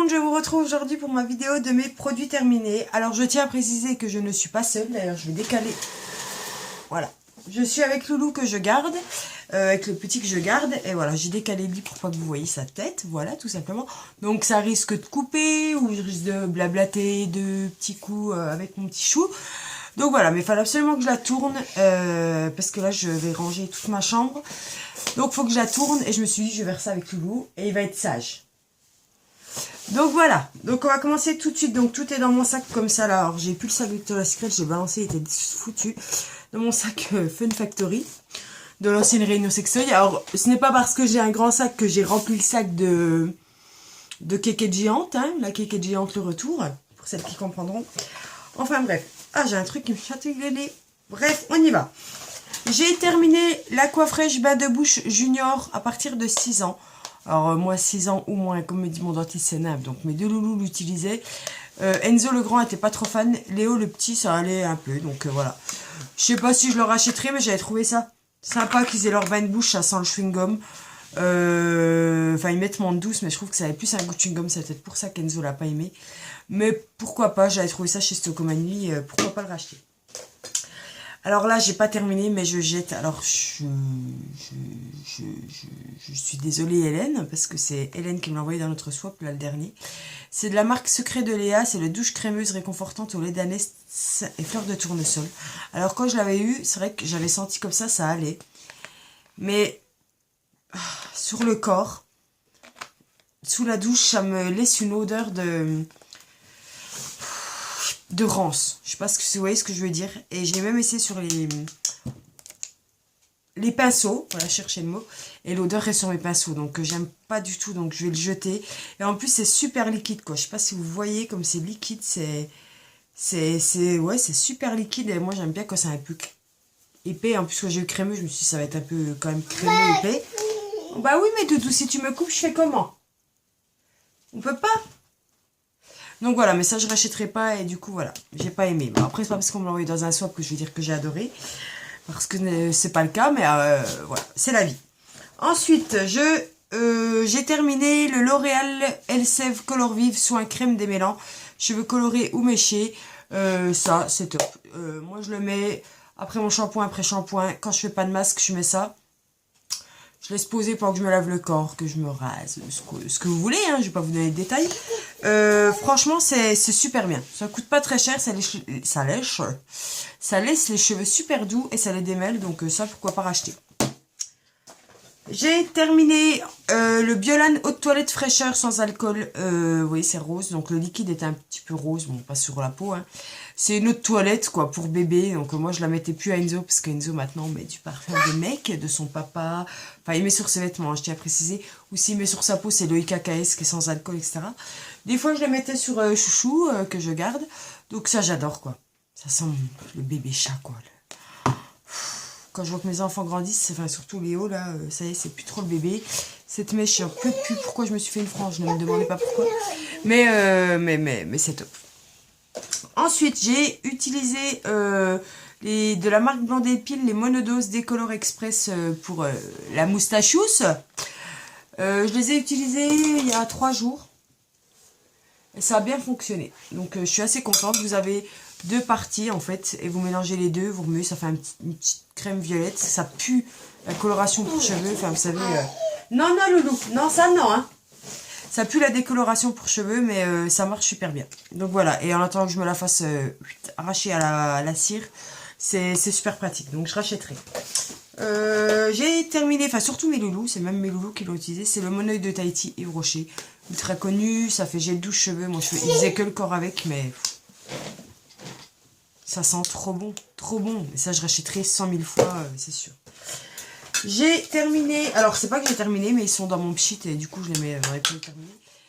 monde, je vous retrouve aujourd'hui pour ma vidéo de mes produits terminés. Alors je tiens à préciser que je ne suis pas seule, d'ailleurs je vais décaler. Voilà, je suis avec Loulou que je garde, avec le petit que je garde. Et voilà, j'ai décalé lui pour pas que vous voyez sa tête, voilà tout simplement. Donc ça risque de couper ou je risque de blablater de petits coups avec mon petit chou. Donc voilà, mais il fallait absolument que je la tourne parce que là je vais ranger toute ma chambre. Donc il faut que je la tourne et je me suis dit je vais faire ça avec Loulou et il va être sage. Donc voilà, donc on va commencer tout de suite. Donc tout est dans mon sac comme ça là. Alors j'ai plus le sac Victoria's Secret, j'ai balancé, il était foutu. Dans mon sac Fun Factory de l'ancienne Réunion Sextoy. Alors ce n'est pas parce que j'ai un grand sac que j'ai rempli le sac de Kékette Géante, hein, la Kékette Géante le retour, pour celles qui comprendront. Enfin bref, ah j'ai un truc qui me chatouille le nez. Bref, on y va. J'ai terminé l'Aquafresh bain de bouche junior à partir de 6 ans. Alors moi 6 ans ou moins, comme me dit mon dentiste c'est nain, donc mes deux loulous l'utilisaient. Enzo le grand était pas trop fan, Léo le petit ça allait un peu, donc voilà. Je sais pas si je le rachèterai, mais j'avais trouvé ça sympa qu'ils aient leur bain de bouche, ça sent le chewing-gum. Enfin ils mettent menthe douce, mais je trouve que ça avait plus un goût de chewing-gum, c'est peut-être pour ça qu'Enzo l'a pas aimé. Mais pourquoi pas, j'avais trouvé ça chez Stocomanie, pourquoi pas le racheter. Alors là, j'ai pas terminé, mais je jette. Alors, je suis désolée, Hélène, parce que c'est Hélène qui me l'a envoyé dans notre swap, là, le dernier. C'est de la marque Secret de Léa, c'est le douche crémeuse réconfortante au lait d'ânesse et fleurs de tournesol. Alors, quand je l'avais eu, c'est vrai que j'avais senti comme ça allait. Mais, sur le corps, sous la douche, ça me laisse une odeur de rance. Je sais pas si vous voyez ce que je veux dire. Et j'ai même essayé sur les pinceaux. Voilà, chercher le mot. Et l'odeur est sur mes pinceaux. Donc j'aime pas du tout. Donc je vais le jeter. Et en plus c'est super liquide quoi. Je sais pas si vous voyez comme c'est liquide. Ouais, c'est super liquide. Et moi j'aime bien quand c'est un peu épais. En plus quand j'ai eu crémeux, je me suis dit ça va être un peu quand même crémeux épais. Bah oui mais Doudou, si tu me coupes, je fais comment? On peut pas? Donc voilà, mais ça je rachèterai pas et du coup voilà, j'ai pas aimé. Bon, après c'est pas parce qu'on me l'a envoyé dans un swap que je vais dire que j'ai adoré, parce que c'est pas le cas, mais voilà, c'est la vie. Ensuite, j'ai terminé le L'Oréal Elseve Color Vive soin crème démêlant, cheveux colorés ou méchés. Ça c'est top. Moi je le mets après mon shampoing, après shampoing, quand je fais pas de masque, je mets ça. Je laisse poser pendant que je me lave le corps, que je me rase, ce que vous voulez, hein, je vais pas vous donner de détails. Franchement, c'est super bien. Ça coûte pas très cher, ça laisse les cheveux super doux et ça les démêle, donc ça, pourquoi pas racheter. J'ai terminé le Biolan Eau de Toilette Fraîcheur sans alcool. Oui, c'est rose, donc le liquide est un petit peu rose, bon, pas sur la peau, hein. C'est une eau de toilette, quoi, pour bébé. Donc moi, je la mettais plus à Enzo, parce qu'Enzo, maintenant, met du parfum de mec, de son papa. Enfin, il met sur ses vêtements, hein, je tiens à préciser. Ou s'il met sur sa peau, c'est le IKKS qui est sans alcool, etc. Des fois, je la mettais sur Chouchou, que je garde. Donc ça, j'adore, quoi. Ça sent le bébé chat, quoi. Quand je vois que mes enfants grandissent, enfin, surtout Léo, là, ça y est, c'est plus trop le bébé. Cette mèche, j'en peux plus. Pourquoi je me suis fait une frange? Ne me demandez pas pourquoi. Mais c'est top. Ensuite, j'ai utilisé de la marque Blanc d'Épile, les monodoses Décolore Express pour la moustachousse. Je les ai utilisés il y a 3 jours. Et ça a bien fonctionné. Donc, je suis assez contente. Vous avez 2 parties, en fait. Et vous mélangez les deux. Vous remuez, ça fait une petite crème violette. Ça pue la coloration pour cheveux. Enfin, vous savez... Non, non, Loulou. Non, ça, non, hein. Ça pue la décoloration pour cheveux, mais ça marche super bien. Donc voilà, et en attendant que je me la fasse arracher à la cire, c'est super pratique. Donc je rachèterai. J'ai terminé, enfin surtout mes loulous, c'est même mes loulous qui l'ont utilisé. C'est le Moneuil de Tahiti Yves Rocher. Ultra connu, ça fait gel douche cheveux. Moi, il faisait que le corps avec, mais ça sent trop bon, trop bon. Et ça, je rachèterai 100 000 fois, c'est sûr. J'ai terminé, alors c'est pas que j'ai terminé, mais ils sont dans mon pchit et du coup je les mets dans les plus terminés.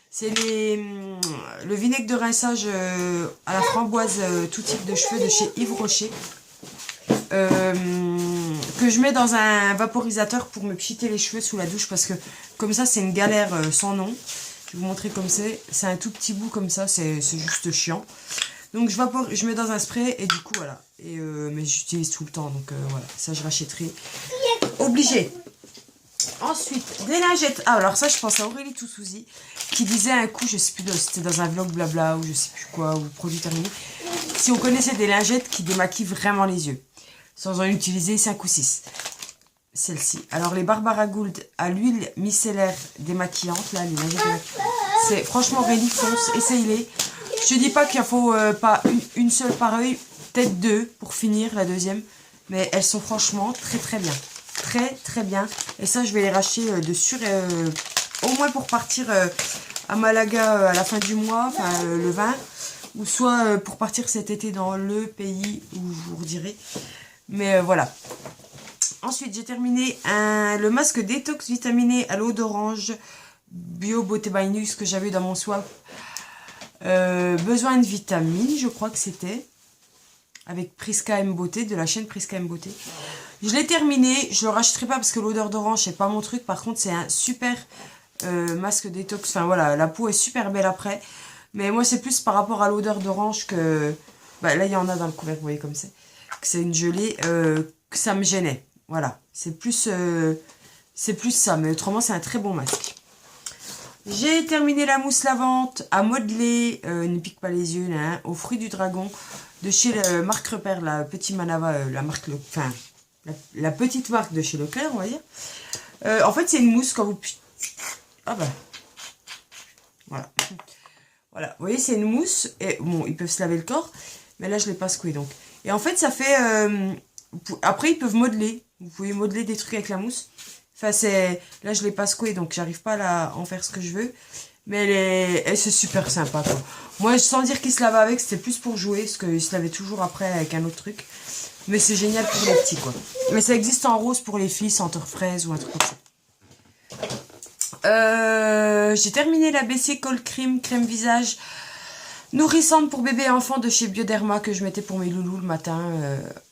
C'est le vinaigre de rinçage à la framboise tout type de cheveux de chez Yves Rocher. Que je mets dans un vaporisateur pour me pchiter les cheveux sous la douche parce que comme ça c'est une galère sans nom. Je vais vous montrer comme c'est un tout petit bout comme ça, c'est juste chiant. Donc je mets dans un spray et du coup voilà. Mais j'utilise tout le temps donc voilà, ça je rachèterai. Obligé. Ensuite, des lingettes. Ah, alors ça, je pense à Aurélie Toussouzi qui disait un coup, je sais plus, c'était dans un vlog blabla ou je sais plus quoi, ou produit terminé. Si on connaissait des lingettes qui démaquillent vraiment les yeux, sans en utiliser 5 ou 6. Celle-ci. Alors, les Barbara Gould à l'huile micellaire démaquillante, là, les lingettes démaquillantes. C'est franchement Aurélie, fonce, essaye-les. Je dis pas qu'il en faut pas une seule pareille, peut-être 2 pour finir la deuxième. Mais elles sont franchement très très bien. Très très bien. Et ça, je vais les racheter de sûr, au moins pour partir à Malaga à la fin du mois, enfin le 20. Ou soit pour partir cet été dans le pays où je vous redirai. Mais voilà. Ensuite, j'ai terminé le masque détox vitaminé à l'eau d'orange Bio Beauté by Nux que j'avais dans mon swap. Besoin de vitamines, je crois que c'était. Avec Prisca M Beauté, de la chaîne Prisca M Beauté. Je l'ai terminé, je le rachèterai pas parce que l'odeur d'orange c'est pas mon truc. Par contre, c'est un super masque détox. Enfin voilà, la peau est super belle après. Mais moi, c'est plus par rapport à l'odeur d'orange que... Bah, là, il y en a dans le couvercle, vous voyez comme c'est. Que c'est une gelée, que ça me gênait. Voilà, c'est plus ça. Mais autrement, c'est un très bon masque. J'ai terminé la mousse lavante à modeler, ne pique pas les yeux, là, hein, aux fruits du dragon. De chez Marc Repère, la petite Manava, la marque, enfin, la petite marque de chez Leclerc, on va dire. En fait, c'est une mousse quand vous... Ah bah. Voilà. Voilà. Vous voyez, c'est une mousse. Et bon, ils peuvent se laver le corps. Mais là, je ne l'ai pas secoué, donc. Et en fait, ça fait... après, ils peuvent modeler. Vous pouvez modeler des trucs avec la mousse. Enfin, c'est... Là, je ne l'ai pas secoué, donc j'arrive pas à en faire ce que je veux. Mais c'est super sympa, quoi. Moi, sans dire qu'il se lave avec, c'était plus pour jouer, parce qu'il se lavait toujours après avec un autre truc. Mais c'est génial pour les petits, quoi. Mais ça existe en rose pour les filles, senteur fraise ou un truc comme ça. J'ai terminé la BC Cold Cream, crème visage nourrissante pour bébé et enfant de chez Bioderma que je mettais pour mes loulous le matin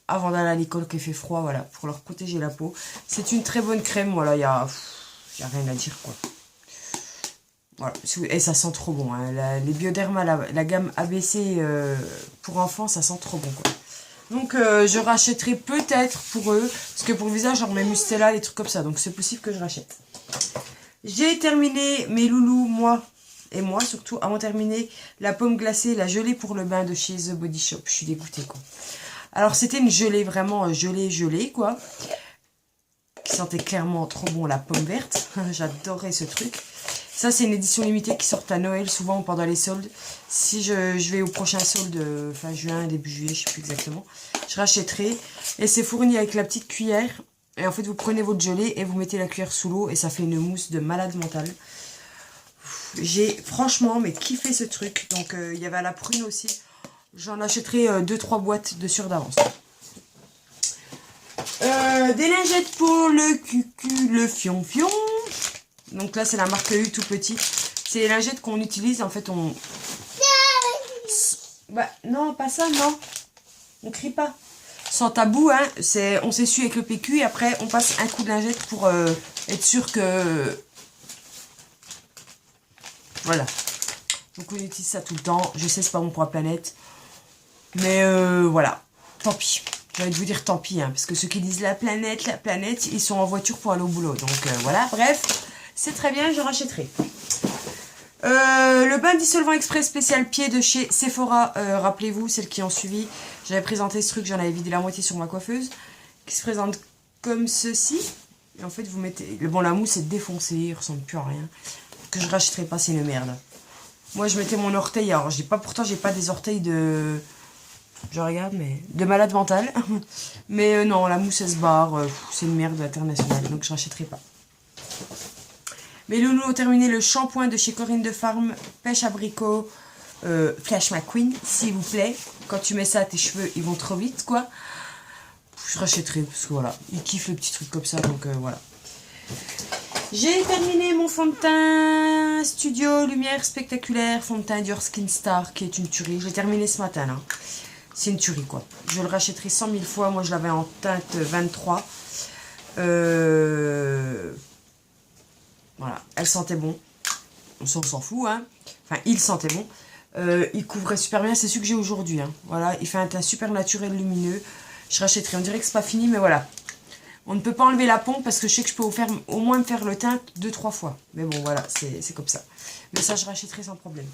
avant d'aller à l'école qu'il fait froid, voilà, pour leur protéger la peau. C'est une très bonne crème, voilà, y a rien à dire, quoi. Voilà. Et ça sent trop bon, hein. Les Bioderma, la gamme ABC pour enfants, ça sent trop bon, quoi. Donc je rachèterai peut-être pour eux, parce que pour le visage, genre mes Mustela, des trucs comme ça, donc c'est possible que je rachète. J'ai terminé mes loulous, moi surtout, avant de terminer la pomme glacée, la gelée pour le bain de chez The Body Shop. Je suis dégoûtée, quoi. Alors c'était une gelée, vraiment gelée, quoi. Qui sentait clairement trop bon la pomme verte. J'adorais ce truc. Ça, c'est une édition limitée qui sort à Noël, souvent pendant les soldes. Si je vais au prochain solde, fin juin, début juillet, je ne sais plus exactement, je rachèterai. Et c'est fourni avec la petite cuillère. Et en fait, vous prenez votre gelée et vous mettez la cuillère sous l'eau. Et ça fait une mousse de malade mentale. J'ai franchement mais kiffé ce truc. Donc, il y avait à la prune aussi. J'en achèterai 2-3 boîtes de sûr d'avance. Des lingettes pour le cucu, le fion-fion. Donc là, c'est la marque U tout petit. C'est les lingettes qu'on utilise. En fait, on... Bah, non, pas ça, non. On crie pas. Sans tabou, hein. On s'essuie avec le PQ et après, on passe un coup de lingette pour être sûr que... Voilà. Donc, on utilise ça tout le temps. Je sais, c'est pas bon pour la planète. Mais voilà. Tant pis. J'ai envie de vous dire tant pis, hein. Parce que ceux qui disent la planète, ils sont en voiture pour aller au boulot. Donc, voilà. Bref. C'est très bien, je rachèterai. Le bain dissolvant express spécial pied de chez Sephora. Rappelez-vous, celles qui ont suivi. J'avais présenté ce truc, j'en avais vidé la moitié sur ma coiffeuse. Qui se présente comme ceci. Et en fait, vous mettez... Bon, la mousse est défoncée, il ne ressemble plus à rien. Que je rachèterai pas, c'est une merde. Moi, je mettais mon orteil. Alors, pourtant, j'ai pas des orteils de... Je regarde, mais... De malade mental. Mais non, la mousse, elle se barre. C'est une merde internationale. Donc, je rachèterai pas. Mes loulous ont terminé le shampoing de chez Corinne de Farm, pêche abricot, Flash McQueen, s'il vous plaît. Quand tu mets ça à tes cheveux, ils vont trop vite, quoi. Je rachèterai, parce que voilà, ils kiffent les petits trucs comme ça, donc voilà. J'ai terminé mon fond de teint Studio Lumière Spectaculaire, fond de teint Dior Skin Star, qui est une tuerie. J'ai terminé ce matin, là. C'est une tuerie, quoi. Je le rachèterai 100 000 fois. Moi, je l'avais en teinte 23. Voilà, elle sentait bon. On s'en fout, hein. Enfin, il sentait bon. Il couvrait super bien. C'est celui que j'ai aujourd'hui, hein. Voilà, il fait un teint super naturel, lumineux. Je rachèterai. On dirait que c'est pas fini, mais voilà. On ne peut pas enlever la pompe parce que je sais que je peux au moins me faire le teint 2-3 fois. Mais bon, voilà, c'est comme ça. Mais ça, je rachèterai sans problème.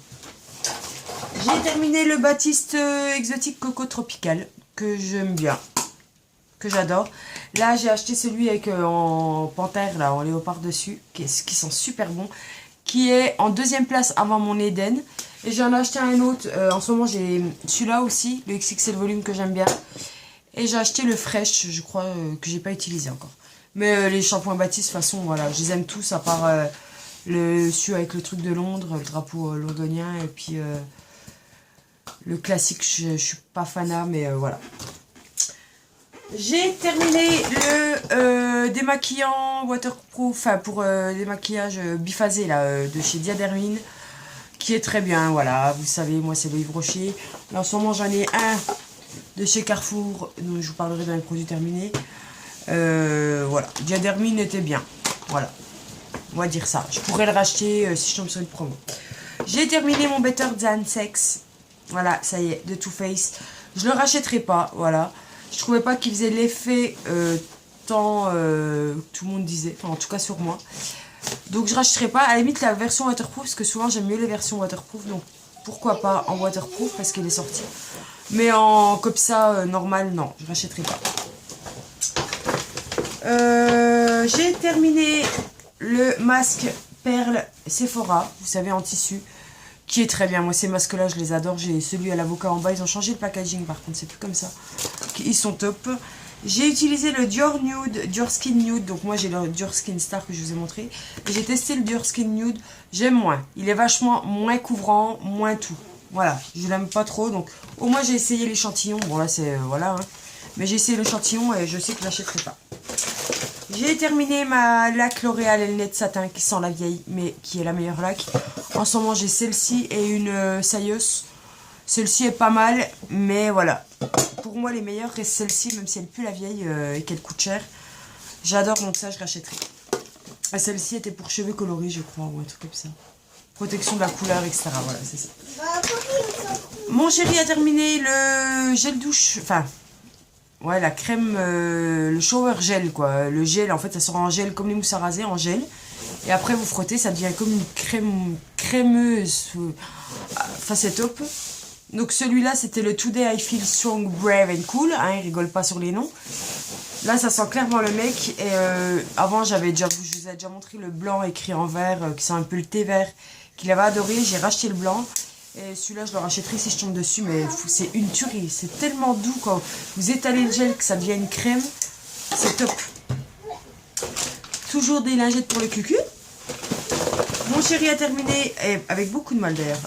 J'ai terminé le Baptiste Exotique Coco Tropical, que j'aime bien, que j'adore. Là, j'ai acheté celui avec en panthère, là, en léopard dessus, qui sent super bon, qui est en deuxième place avant mon Eden. Et j'en ai acheté un autre. En ce moment, j'ai celui-là aussi, le XXL volume que j'aime bien. Et j'ai acheté le Fresh, je crois, que j'ai pas utilisé encore. Mais les shampoings Baptiste, de toute façon, voilà, je les aime tous, à part celui avec le truc de Londres, le drapeau londonien, et puis le classique, je suis pas fanat, mais voilà. J'ai terminé le démaquillant waterproof, enfin pour démaquillage biphasé là, de chez Diadermine, qui est très bien, voilà, vous savez, moi c'est le Yves Rocher. Là en ce moment j'en ai un de chez Carrefour, dont je vous parlerai dans les produits terminés. Voilà, Diadermine était bien, voilà, on va dire ça. Je pourrais le racheter si je tombe sur une promo. J'ai terminé mon Better Than Sex, voilà, ça y est, de Too Faced. Je le rachèterai pas, voilà. Je trouvais pas qu'il faisait l'effet tant tout le monde disait, enfin en tout cas sur moi. Donc je rachèterai pas, à la limite la version waterproof, parce que souvent j'aime mieux les versions waterproof, donc pourquoi pas en waterproof parce qu'il est sorti. Mais en comme ça, normal, non, je rachèterai pas. J'ai terminé le masque perle Sephora, vous savez, en tissu, qui est très bien. Moi ces masques là je les adore. J'ai celui à l'avocat en bas, ils ont changé le packaging par contre, c'est plus comme ça. Ils sont top. J'ai utilisé le Dior Nude, Dior Skin Nude, donc moi j'ai le Dior Skin Star que je vous ai montré. J'ai testé le Dior Skin Nude, j'aime moins. Il est vachement moins couvrant, moins tout. Voilà, je l'aime pas trop, donc au moins j'ai essayé l'échantillon. Bon là c'est, voilà, hein. Mais j'ai essayé l'échantillon et je sais que je l'achèterai pas. J'ai terminé ma laque L'Oréal Elnet Satin qui sent la vieille, mais qui est la meilleure laque. En ce moment j'ai celle-ci et une Sailleuse. Celle-ci est pas mal, mais voilà. Pour moi les meilleures restent celle-ci, même si elle pue la vieille et qu'elle coûte cher. J'adore, donc ça je rachèterai. Celle-ci était pour cheveux colorés je crois, ou un truc comme ça. Protection de la couleur, etc. Voilà, c'est ça. Mon chéri a terminé le gel douche, enfin... Ouais, la crème, le shower gel, quoi. Le gel, en fait, ça sort en gel comme les mousses à raser, en gel. Et après, vous frottez, ça devient comme une crème crémeuse. Enfin, c'est top. Donc, celui-là, c'était le Today I Feel Strong, Brave and Cool. Hein, il rigole pas sur les noms. Là, ça sent clairement le mec. Et avant, je vous avais déjà montré le blanc écrit en vert, qui sent un peu le thé vert, qu'il avait adoré. J'ai racheté le blanc. Et celui-là, je le rachèterai si je tombe dessus, mais c'est une tuerie. C'est tellement doux quand vous étalez le gel que ça devient une crème. C'est top. Toujours des lingettes pour le cucu. Mon chéri a terminé, avec beaucoup de mal d'ailleurs.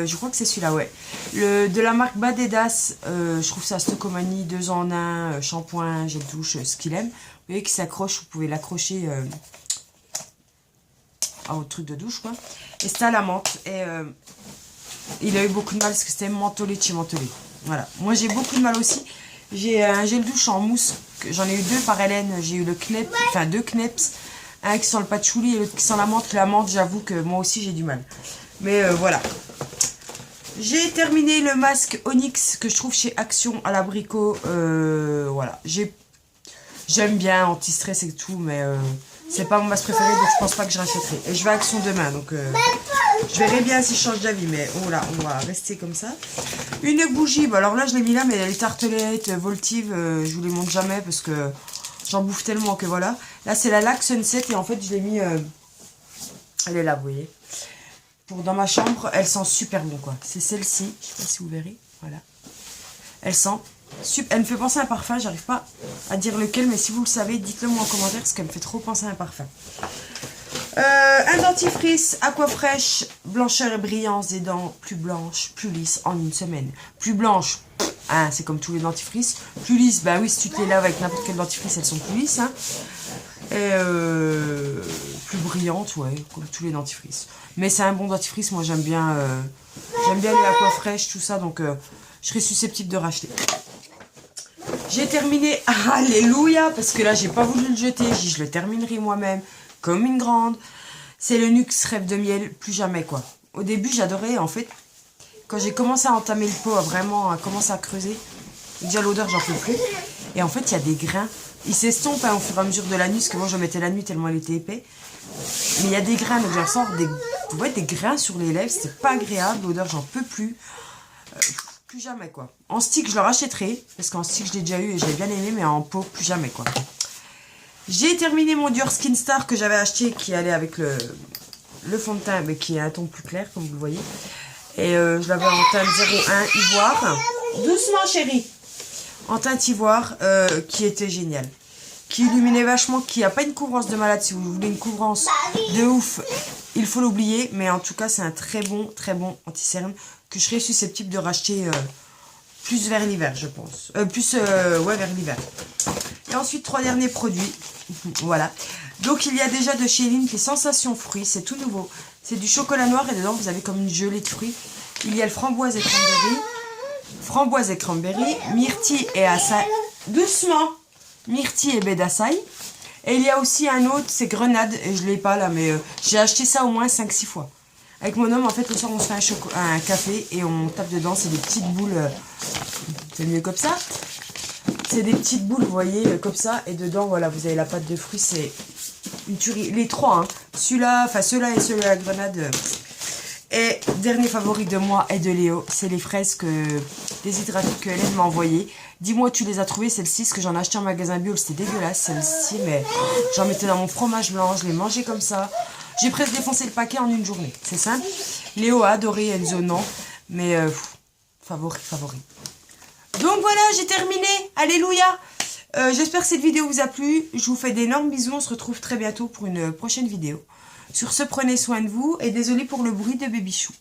Je crois que c'est celui-là, ouais. De la marque Badedas. Je trouve ça Stocomanie, 2 en 1, shampoing, gel douche, ce qu'il aime. Vous voyez qu'il s'accroche, vous pouvez l'accrocher au truc de douche, quoi. Et c'est à la menthe. Et... il a eu beaucoup de mal parce que c'était mentholé de chez Mentholé. Voilà. Moi j'ai beaucoup de mal aussi. J'ai un gel douche en mousse. J'en ai eu 2 par Hélène. J'ai eu le Knep, enfin 2 Kneps. Un qui sent le patchouli et l'autre qui sent la menthe. La menthe, j'avoue que moi aussi j'ai du mal. Mais voilà. J'ai terminé le masque Onyx que je trouve chez Action à l'abricot. Voilà. J'aime bien anti-stress et tout, mais c'est pas mon masque préféré, donc je pense pas que je rachèterai. Et je vais à Action demain, donc je verrai bien si je change d'avis, mais oh là, on va rester comme ça. Une bougie, bah alors là je l'ai mis là, mais les tartelettes voltives, je vous les montre jamais parce que j'en bouffe tellement que voilà. Là c'est la Lac Sunset et en fait je l'ai mis, elle est là, vous voyez. Dans ma chambre, elle sent super bon quoi. C'est celle-ci, je sais pas si vous verrez, voilà. Elle sent super, elle me fait penser à un parfum, j'arrive pas à dire lequel, mais si vous le savez, dites-le moi en commentaire parce qu'elle me fait trop penser à un parfum. Un dentifrice Aquafresh, blancheur et brillance des dents, plus blanches, plus lisses en une semaine. Plus blanche, hein, c'est comme tous les dentifrices. Plus lisse, bah oui, si tu te les laves avec n'importe quel dentifrice, elles sont plus lisses. Hein. Et plus brillante, ouais, comme tous les dentifrices. Mais c'est un bon dentifrice, moi j'aime bien les Aquafresh, tout ça, donc je serais susceptible de racheter. J'ai terminé, alléluia, parce que là j'ai pas voulu le jeter, j'ai dit je le terminerai moi-même, comme une grande. C'est le Nuxe Rêve de Miel, plus jamais quoi. Au début j'adorais, en fait, quand j'ai commencé à entamer le pot, à commencer à creuser, déjà l'odeur j'en peux plus. Et en fait il y a des grains Il s'estompe hein, au fur et à mesure de la nuit, parce que moi je mettais la nuit tellement il était épais. Mais il y a des grains, donc j'en sens des grains sur les lèvres, c'était pas agréable, l'odeur j'en peux plus. Plus jamais quoi. En stick je le rachèterai, parce qu'en stick je l'ai déjà eu et j'ai bien aimé, mais en pot plus jamais quoi. J'ai terminé mon Dior Skin Star que j'avais acheté, qui allait avec le fond de teint, mais qui est un ton plus clair comme vous le voyez. Et je l'avais en teinte 01 ivoire. Doucement chérie. En teinte ivoire, qui était génial. Qui illuminait vachement, qui n'a pas une couvrance de malade. Si vous voulez une couvrance de ouf, il faut l'oublier. Mais en tout cas, c'est un très bon anti-cerne que je serais susceptible de racheter plus vers l'hiver, je pense. Ouais, vers l'hiver. Et ensuite, 3 derniers produits. Voilà. Donc, il y a déjà de chez Lynn les sensations fruits. C'est tout nouveau. C'est du chocolat noir et dedans, vous avez comme une gelée de fruits. Il y a le framboise et cranberry. Framboise et cranberry. Myrtille et açaï. Doucement. Myrtille et baie d'açaï. Et il y a aussi un autre, c'est grenade. Et je ne l'ai pas là, mais j'ai acheté ça au moins 5-6 fois. Avec mon homme, en fait, le soir, on se fait un café et on tape dedans. C'est des petites boules. C'est mieux comme ça. C'est des petites boules, vous voyez, comme ça. Et dedans, voilà, vous avez la pâte de fruits. C'est une tuerie. Les trois, hein. Ceux-là et celui-là à grenade. Et dernier favori de moi et de Léo, c'est les fraises déshydratées que Hélène m'a envoyées. Dis-moi, tu les as trouvées, celles-ci, parce que j'en ai acheté en magasin bio. C'était dégueulasse, celles-ci, mais j'en mettais dans mon fromage blanc. Je les mangeais comme ça. J'ai presque défoncé le paquet en une journée. C'est simple. Léo a adoré, Enzo non. Mais favori. Donc voilà, j'ai terminé. Alléluia. J'espère que cette vidéo vous a plu. Je vous fais d'énormes bisous. On se retrouve très bientôt pour une prochaine vidéo. Sur ce, prenez soin de vous. Et désolé pour le bruit de Baby Chou.